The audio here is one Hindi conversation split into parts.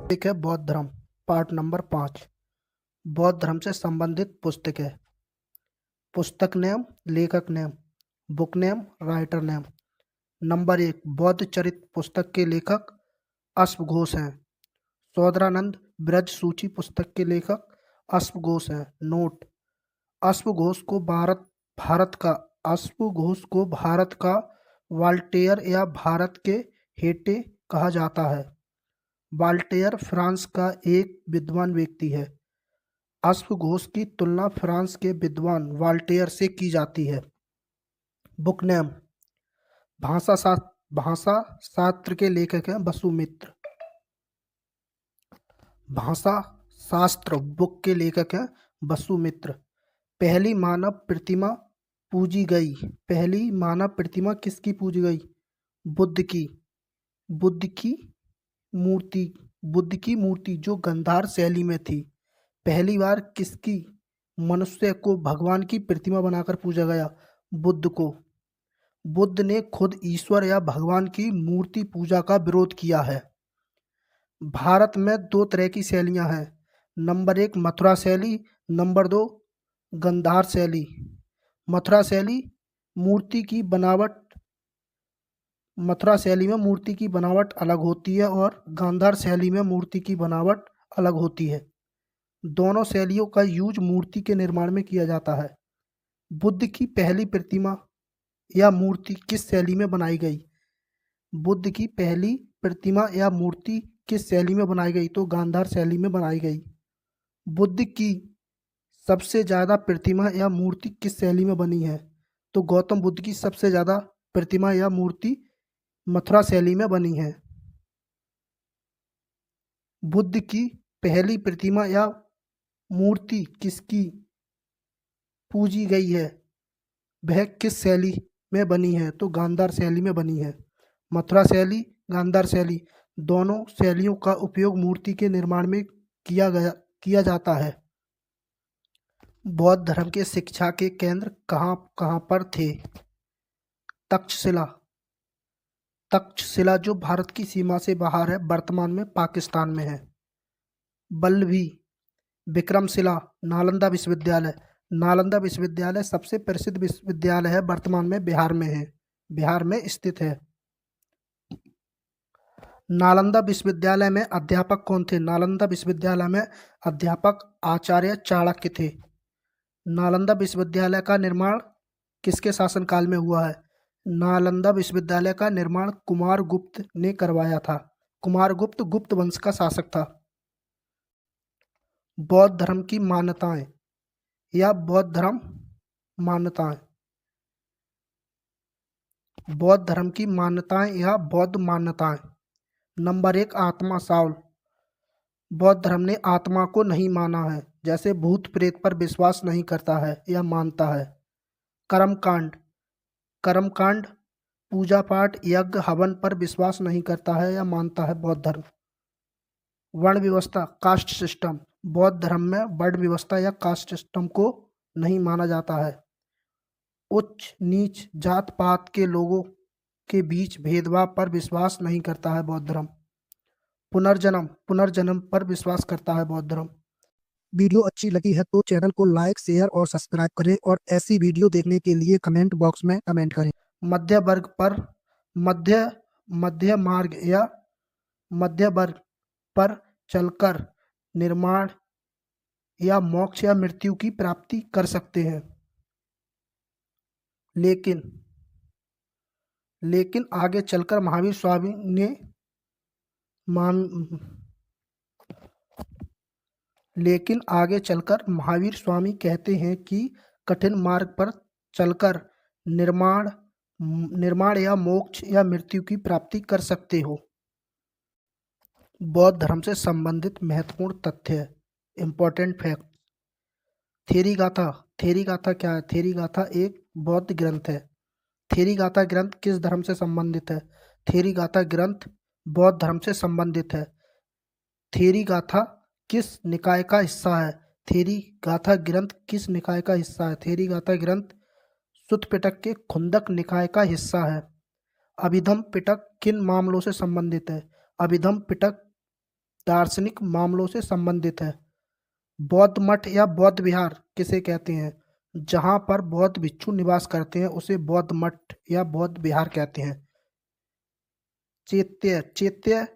एक है बौद्ध धर्म। Part number 5। बौद्ध धर्म से संबंधित पुस्तक है। पुस्तक नेम, लेखक name, book name, writer name. Number 1, बौद्ध चरित पुस्तक के लेखक अश्व घोष हैं। सौदरानंद ब्रज सूची पुस्तक के लेखक अश्व घोष हैं। नोट: अश्व घोष को भारत का वाल्टेयर या भारत के हेटे कहा जाता है। वाल्टेयर फ्रांस का एक विद्वान व्यक्ति है। अश्व घोष की तुलना फ्रांस के विद्वान वाल्टेयर से की जाती है। बुक नेम: भाषा शास्त्र के लेखक हैं वसुमित्र। भाषा शास्त्र बुक के लेखक हैं वसुमित्र। पहली मानव प्रतिमा पूजी गई। पहली मानव प्रतिमा किसकी पूजी गई? बुद्ध की। बुद्ध की मूर्ति जो गांधार शैली में थी। पहली बार किसकी मनुष्य को भगवान की प्रतिमा बनाकर पूजा गया? बुद्ध को। बुद्ध ने खुद ईश्वर या भगवान की मूर्ति पूजा का विरोध किया है। भारत में 2 तरह की शैलियां हैं। नंबर 1 मथुरा शैली, नंबर 2 गांधार शैली। मथुरा शैली मथुरा शैली में मूर्ति की बनावट अलग होती है और गांधार शैली में मूर्ति की बनावट अलग होती है। दोनों शैलियों का यूज मूर्ति के निर्माण में किया जाता है। बुद्ध की पहली प्रतिमा या मूर्ति किस शैली में बनाई गई? बुद्ध की पहली प्रतिमा या मूर्ति किस शैली में बनाई गई? तो गांधार शैली में बनाई गई। बुद्ध की सबसे ज़्यादा प्रतिमा या मूर्ति किस शैली में बनी है? तो गौतम बुद्ध की सबसे ज़्यादा प्रतिमा या मूर्ति मथुरा शैली में बनी है। बुद्ध की पहली प्रतिमा या मूर्ति किसकी पूजी गई है? वह किस शैली में बनी है? तो गांधार शैली में बनी है। मथुरा शैली, गांधार शैली, दोनों शैलियों का उपयोग मूर्ति के निर्माण में किया जाता है। बौद्ध धर्म के शिक्षा के केंद्र कहाँ पर थे? तक्षशिला। तक्षशिला जो भारत की सीमा से बाहर है, वर्तमान में पाकिस्तान में है। बल्लभी। विक्रमशिला। नालंदा विश्वविद्यालय। नालंदा विश्वविद्यालय सबसे प्रसिद्ध विश्वविद्यालय है, वर्तमान में बिहार में है, बिहार में स्थित है। नालंदा विश्वविद्यालय में अध्यापक कौन थे? नालंदा विश्वविद्यालय में अध्यापक आचार्य चाणक्य थे। नालंदा विश्वविद्यालय का निर्माण किसके शासनकाल में हुआ है? नालंदा विश्वविद्यालय का निर्माण कुमारगुप्त ने करवाया था। कुमारगुप्त गुप्त वंश का शासक था। बौद्ध धर्म की मान्यताएं या बौद्ध धर्म मान्यताएं। बौद्ध धर्म की मान्यताएं या बौद्ध मान्यताएं। नंबर 1 आत्मा साउल। बौद्ध धर्म ने आत्मा को नहीं माना है, जैसे भूत प्रेत पर विश्वास नहीं करता है या मानता है। कर्मकांड। कर्मकांड पूजा पाठ यज्ञ हवन पर विश्वास नहीं करता है या मानता है बौद्ध धर्म। वर्ण व्यवस्था कास्ट सिस्टम। बौद्ध धर्म में वर्ण व्यवस्था या कास्ट सिस्टम को नहीं माना जाता है। उच्च नीच जात पात के लोगों के बीच भेदभाव पर विश्वास नहीं करता है बौद्ध धर्म। पुनर्जन्म पर विश्वास करता है बौद्ध धर्म। वीडियो अच्छी लगी है तो चैनल को लाइक, शेयर और सब्सक्राइब करें और ऐसी वीडियो देखने के लिए कमेंट बॉक्स में कमेंट करें। मध्य वर्ग पर चलकर निर्माण या मोक्ष या मृत्यु की प्राप्ति कर सकते हैं, लेकिन आगे चलकर महावीर स्वामी कहते हैं कि कठिन मार्ग पर चलकर निर्माण या मोक्ष या मृत्यु की प्राप्ति कर सकते हो। बौद्ध धर्म से संबंधित महत्वपूर्ण तथ्य, इम्पोर्टेंट फैक्ट। थेरी गाथा क्या है? थेरी गाथा एक बौद्ध ग्रंथ है। थेरी गाथा ग्रंथ किस धर्म से संबंधित है? थेरी गाथा ग्रंथ बौद्ध धर्म से संबंधित है। थेरी गाथा किस निकाय का हिस्सा है? थेरी गाथा ग्रंथ किस निकाय का हिस्सा है? थेरी गाथा ग्रंथ सुत्त पिटक के खुंदक निकाय का हिस्सा है। अभिधम पिटक किन मामलों से संबंधित है? अभिधम पिटक दार्शनिक मामलों से संबंधित है। बौद्ध मठ या बौद्ध विहार किसे कहते हैं? जहाँ पर बौद्ध भिक्षु निवास करते हैं उसे बौद्ध मठ या बौद्ध विहार कहते हैं। चैत्य, चैत्य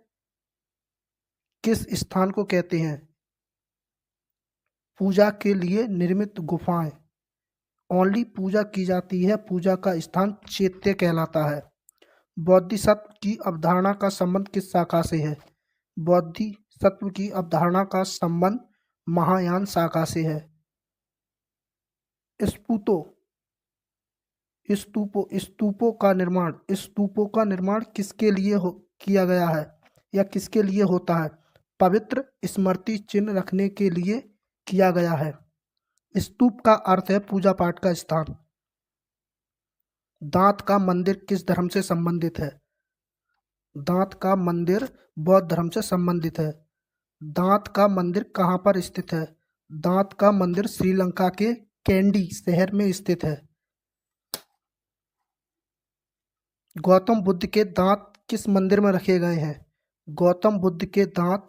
किस स्थान को कहते हैं? पूजा के लिए निर्मित गुफाएं। ओनली पूजा की जाती है, पूजा का स्थान चैत्य कहलाता है। बोधिसत्व की अवधारणा का संबंध किस शाखा से है? बोधिसत्व की अवधारणा का संबंध महायान शाखा से है। स्पूतो, स्तूपों का निर्माण किसके लिए किया गया है या किसके लिए होता है? पवित्र स्मृति चिन्ह रखने के लिए किया गया है। स्तूप का अर्थ है पूजा पाठ का स्थान। दांत का मंदिर किस धर्म से संबंधित है? दांत का मंदिर बौद्ध धर्म से संबंधित है। दांत का मंदिर कहाँ पर स्थित है? दांत का मंदिर श्रीलंका के कैंडी शहर में स्थित है। गौतम बुद्ध के दांत किस मंदिर में रखे गए हैं? गौतम बुद्ध के दांत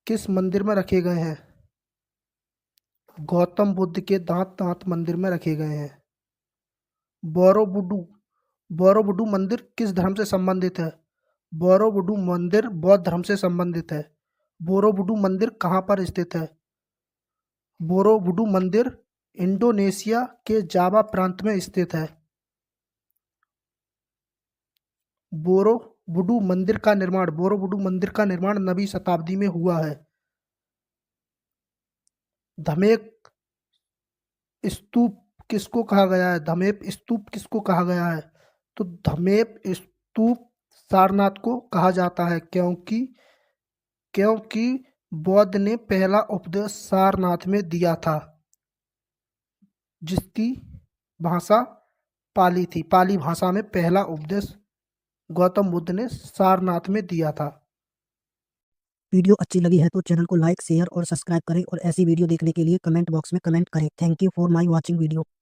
किस मंदिर में रखे गए हैं? गौतम बुद्ध के दांत दांत मंदिर में रखे गए हैं। बोरोबुडू, बोरोबुडू मंदिर किस धर्म से संबंधित है? बोरोबुडू मंदिर बौद्ध धर्म से संबंधित है। बोरोबुडू मंदिर कहाँ पर स्थित है? बोरोबुडू मंदिर इंडोनेशिया के जावा प्रांत में स्थित है। बोरोबुडू मंदिर का निर्माण 9वीं शताब्दी में हुआ है। धमेक स्तूप किसको कहा गया है? धमेप स्तूप किसको कहा गया है? तो धमेप स्तूप सारनाथ को कहा जाता है, क्योंकि बौद्ध ने पहला उपदेश सारनाथ में दिया था, जिसकी भाषा पाली थी। पाली भाषा में पहला उपदेश गौतम बुद्ध ने सारनाथ में दिया था। वीडियो अच्छी लगी है तो चैनल को लाइक, शेयर और सब्सक्राइब करें और ऐसी वीडियो देखने के लिए कमेंट बॉक्स में कमेंट करें। Thank you for my watching video.